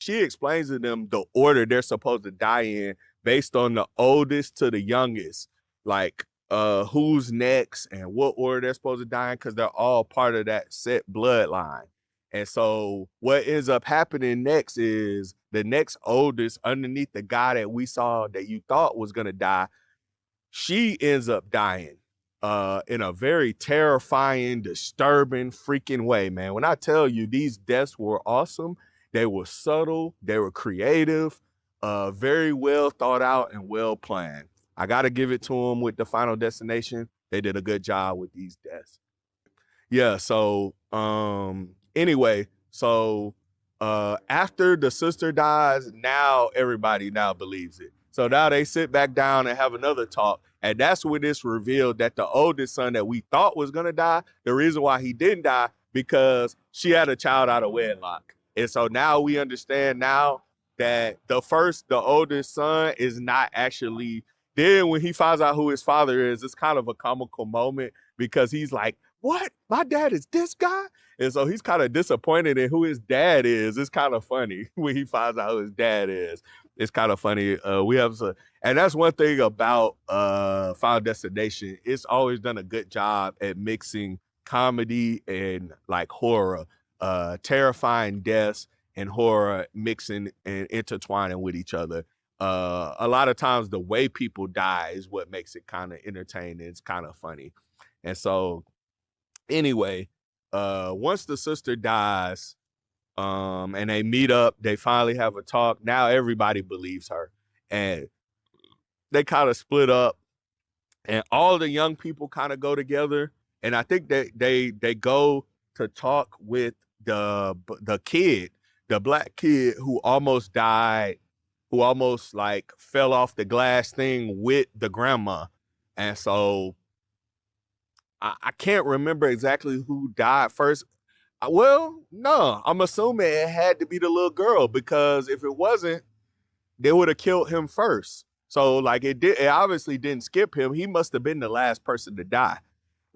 she explains to them the order they're supposed to die in based on the oldest to the youngest, like who's next and what order they're supposed to die in, because they're all part of that set bloodline. And so what ends up happening next is the next oldest underneath the guy that we saw that you thought was gonna die, she ends up dying in a very terrifying, disturbing freaking way, man. When I tell you these deaths were awesome, they were subtle, they were creative, very well thought out and well planned. I got to give it to them with the Final Destination. They did a good job with these deaths. Yeah, so anyway, so after the sister dies, now everybody now believes it. So now they sit back down and have another talk. And that's when it's revealed that the oldest son that we thought was going to die, the reason why he didn't die, because she had a child out of wedlock. And so now we understand now that the oldest son is not actually, then when he finds out who his father is, it's kind of a comical moment because he's like, what? My dad is this guy? And so he's kind of disappointed in who his dad is. It's kind of funny when he finds out who his dad is. It's kind of funny. And that's one thing about Final Destination. It's always done a good job at mixing comedy and like horror, terrifying deaths and horror mixing and intertwining with each other. A lot of times the way people die is what makes it kind of entertaining. It's kind of funny. And so anyway, once the sister dies, and they meet up, they finally have a talk. Now everybody believes her. And they kind of split up. And all the young people kind of go together. And I think that they go to talk with the kid, the black kid who almost died, who almost like fell off the glass thing with the grandma. And so I can't remember exactly who died first. Well, no, I'm assuming it had to be the little girl, because if it wasn't, they would have killed him first. So like it obviously didn't skip him. He must have been the last person to die.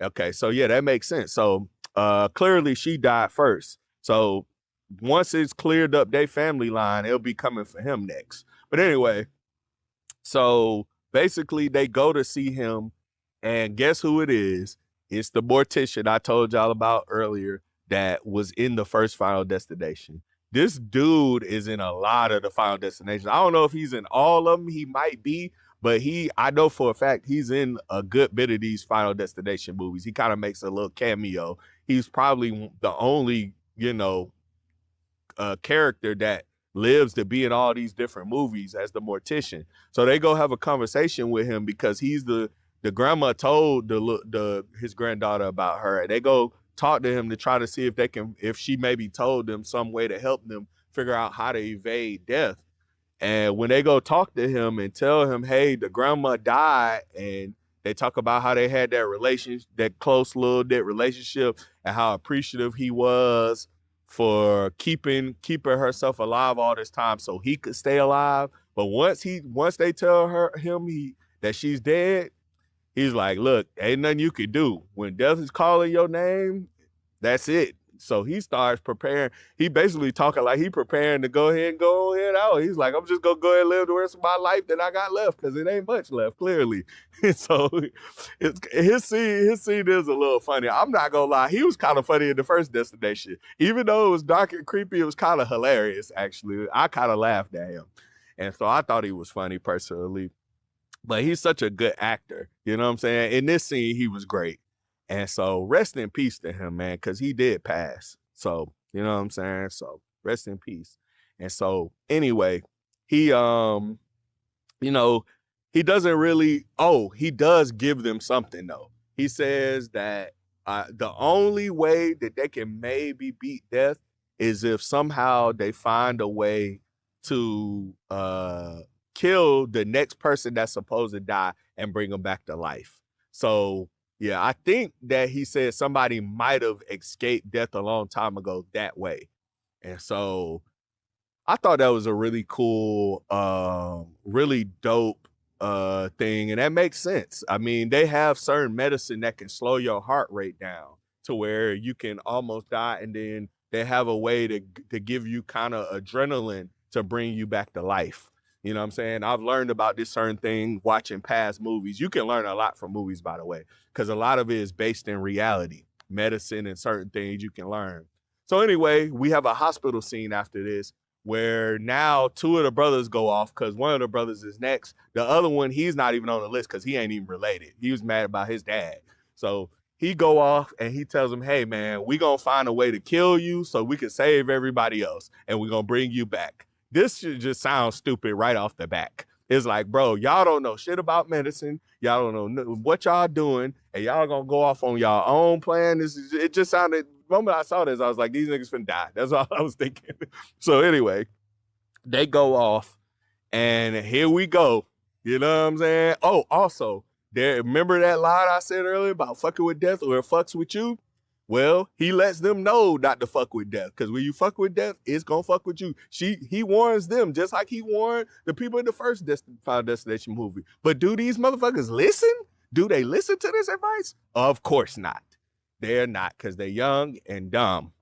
Okay, so yeah, that makes sense. So clearly she died first. So once it's cleared up their family line, it'll be coming for him next. But anyway, so basically they go to see him, and guess who it is? It's the mortician I told y'all about earlier that was in the first Final Destination. This dude is in a lot of the Final Destinations. I don't know if he's in all of them. He might be, but I know for a fact he's in a good bit of these Final Destination movies. He kind of makes a little cameo. He's probably the only, character that lives to be in all these different movies as the mortician. So they go have a conversation with him because he's the grandma told his granddaughter about her. And they go talk to him to try to see if she maybe told them some way to help them figure out how to evade death. And when they go talk to him and tell him, hey, the grandma died, and they talk about how they had that close little relationship, and how appreciative he was for keeping herself alive all this time so he could stay alive. But once they tell him that she's dead, he's like, look, ain't nothing you can do. When death is calling your name, that's it. So he starts preparing. He basically talking like he preparing to go ahead out. He's like, I'm just going to go ahead and live the rest of my life that I got left, because it ain't much left, clearly. And so his scene is a little funny. I'm not going to lie. He was kind of funny in the first Destination. Even though it was dark and creepy, it was kind of hilarious, actually. I kind of laughed at him. And so I thought he was funny personally. But he's such a good actor. You know what I'm saying? In this scene, he was great. And so rest in peace to him, man, because he did pass. So, you know what I'm saying? So rest in peace. And so anyway, he doesn't really, he does give them something though. He says that the only way that they can maybe beat death is if somehow they find a way to kill the next person that's supposed to die and bring them back to life. So yeah, I think that he said somebody might have escaped death a long time ago that way. And so I thought that was a really cool, really dope thing. And that makes sense. I mean, they have certain medicine that can slow your heart rate down to where you can almost die. And then they have a way to give you kind of adrenaline to bring you back to life. You know what I'm saying? I've learned about this certain thing watching past movies. You can learn a lot from movies, by the way, because a lot of it is based in reality, medicine and certain things you can learn. So anyway, we have a hospital scene after this where now two of the brothers go off because one of the brothers is next. The other one, he's not even on the list because he ain't even related. He was mad about his dad. So he go off and he tells him, hey, man, we going to find a way to kill you so we can save everybody else, and we're going to bring you back. This should just sound stupid right off the back. It's like, bro, y'all don't know shit about medicine. Y'all don't know what y'all doing, and y'all gonna go off on y'all own plan. It just sounded, the moment I saw this, I was like, these niggas finna die. That's all I was thinking. So anyway, they go off, and here we go. You know what I'm saying? Oh, also, remember that line I said earlier about fucking with death or it fucks with you? Well, he lets them know not to fuck with death, because when you fuck with death, it's gonna fuck with you. He warns them just like he warned the people in the first Final Destination movie. But do these motherfuckers listen? Do they listen to this advice? Of course not. They're not, because they're young and dumb.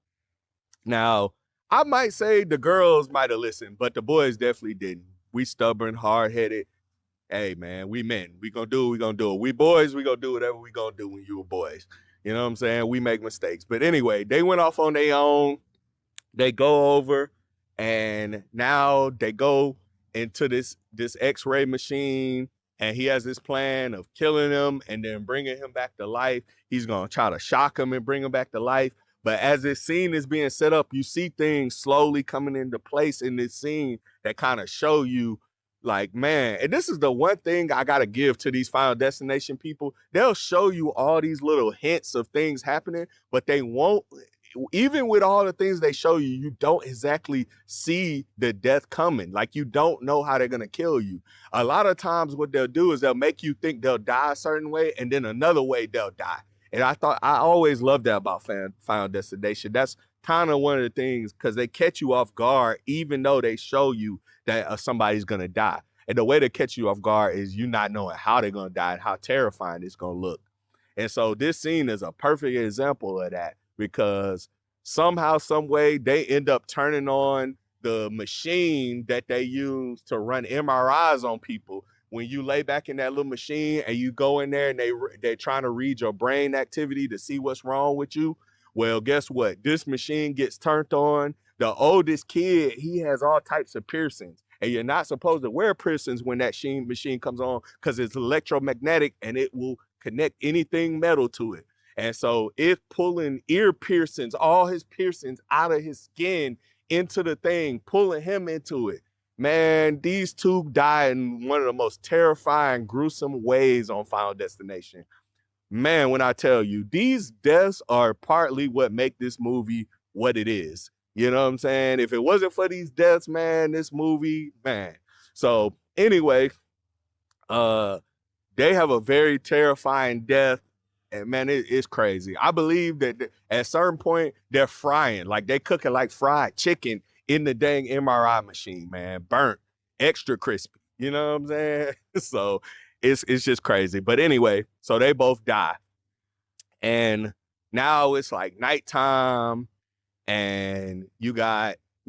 Now, I might say the girls might have listened, but the boys definitely didn't. We stubborn, hard-headed. Hey, man, we men. We gonna do what we gonna do. We boys, we gonna do whatever we gonna do when you were boys. You know what I'm saying? We make mistakes. But anyway, they went off on their own. They go over, and now they go into this X-ray machine, and he has this plan of killing him and then bringing him back to life. He's going to try to shock him and bring him back to life. But as this scene is being set up, you see things slowly coming into place in this scene that kind of show you, like, man, and this is the one thing I got to give to these Final Destination people. They'll show you all these little hints of things happening, but they won't, even with all the things they show you, you don't exactly see the death coming. Like, you don't know how they're going to kill you. A lot of times what they'll do is they'll make you think they'll die a certain way, and then another way they'll die. And I always loved that about Final Destination. That's kind of one of the things, because they catch you off guard, even though they show you that somebody's going to die. And the way to catch you off guard is you not knowing how they're going to die and how terrifying it's going to look. And so this scene is a perfect example of that, because somehow, some way, they end up turning on the machine that they use to run MRIs on people. When you lay back in that little machine and you go in there and they're trying to read your brain activity to see what's wrong with you. Well, guess what? This machine gets turned on. The oldest kid, he has all types of piercings. And you're not supposed to wear piercings when that machine comes on, because it's electromagnetic and it will connect anything metal to it. And so it's pulling ear piercings, all his piercings out of his skin into the thing, pulling him into it. Man, these two die in one of the most terrifying, gruesome ways on Final Destination. Man, when I tell you, these deaths are partly what make this movie what it is. You know what I'm saying? If it wasn't for these deaths, man, this movie, man. So anyway, they have a very terrifying death. And man, it's crazy. I believe that at a certain point, they're frying, like they cooking like fried chicken in the dang MRI machine, man. Burnt, extra crispy. You know what I'm saying? So it's just crazy. But anyway, so they both die. And now it's like nighttime, and you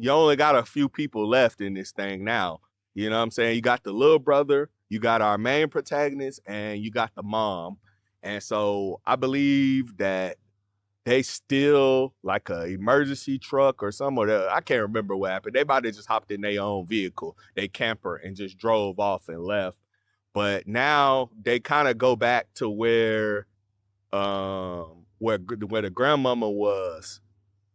only got a few people left in this thing now. You know what I'm saying? You got the little brother, you got our main protagonist, and you got the mom. And so I believe that they steal like a emergency truck or something. I can't remember what happened. They might have just hopped in their own vehicle, they camper, and just drove off and left. But now they kind of go back to where the grandmama was.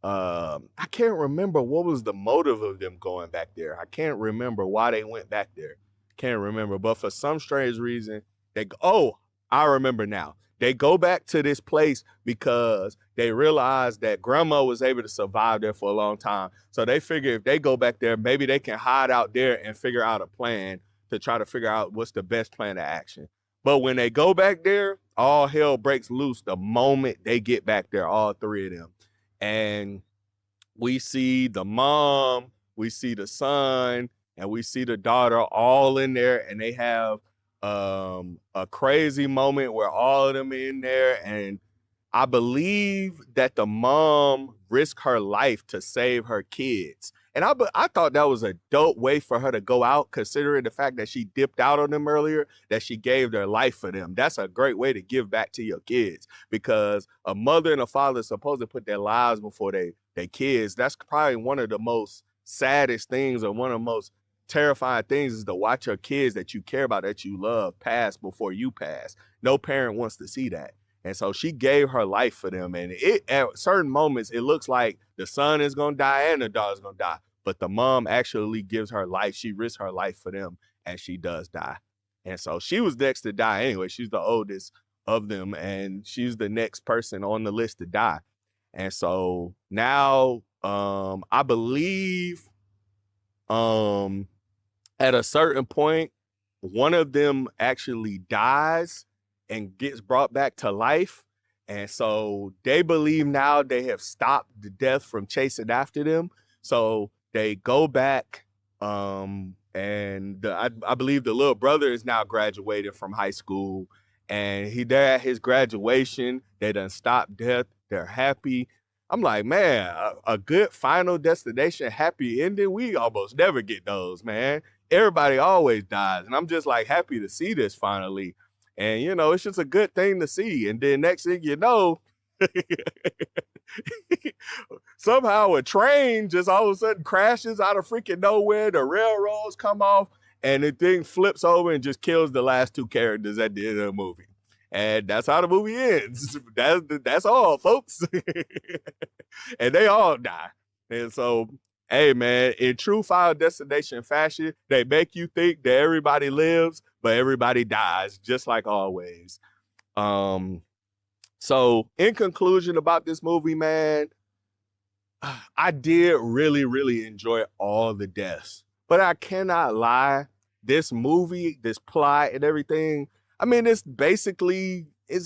I can't remember what was the motive of them going back there. I can't remember why they went back there. Can't remember. But for some strange reason, I remember now. They go back to this place because they realized that grandma was able to survive there for a long time. So they figure if they go back there, maybe they can hide out there and figure out a plan to try to figure out what's the best plan of action. But when they go back there, all hell breaks loose the moment they get back there, all three of them. And we see the mom, we see the son, and we see the daughter all in there, and they have a crazy moment where all of them in there, and I believe that the mom risked her life to save her kids. And I thought that was a dope way for her to go out, considering the fact that she dipped out on them earlier, that she gave their life for them. That's a great way to give back to your kids, because a mother and a father are supposed to put their lives before their kids. That's probably one of the most saddest things, or one of the most terrifying things, is to watch your kids that you care about, that you love, pass before you pass. No parent wants to see that. And so she gave her life for them. And at certain moments, it looks like the son is going to die and the daughter's going to die. But the mom actually gives her life. She risks her life for them, and she does die. And so she was next to die anyway. She's the oldest of them, and she's the next person on the list to die. And so now I believe at a certain point, one of them actually dies and gets brought back to life. And so they believe now they have stopped the death from chasing after them. So they go back, and I believe the little brother is now graduated from high school, and there at his graduation, they done stopped death. They're happy. I'm like, man, a good Final Destination happy ending. We almost never get those, man. Everybody always dies. And I'm just like happy to see this finally. And, you know, it's just a good thing to see. And then next thing you know, somehow a train just all of a sudden crashes out of freaking nowhere. The railroads come off, and the thing flips over and just kills the last two characters at the end of the movie. And that's how the movie ends. That's all, folks. And they all die. And so, hey, man, in true Final Destination fashion, they make you think that everybody lives, but everybody dies, just like always. So in conclusion about this movie, man, I did really, really enjoy all the deaths. But I cannot lie, this movie, this plot and everything, I mean, it's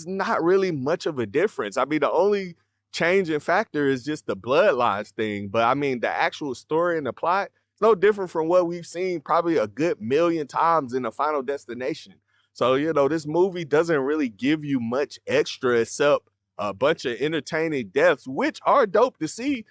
not really much of a difference. I mean, the only changing factor is just the bloodlines thing. But I mean, the actual story and the plot is no different from what we've seen probably a good million times in the Final Destination. So, you know, this movie doesn't really give you much extra except a bunch of entertaining deaths, which are dope to see.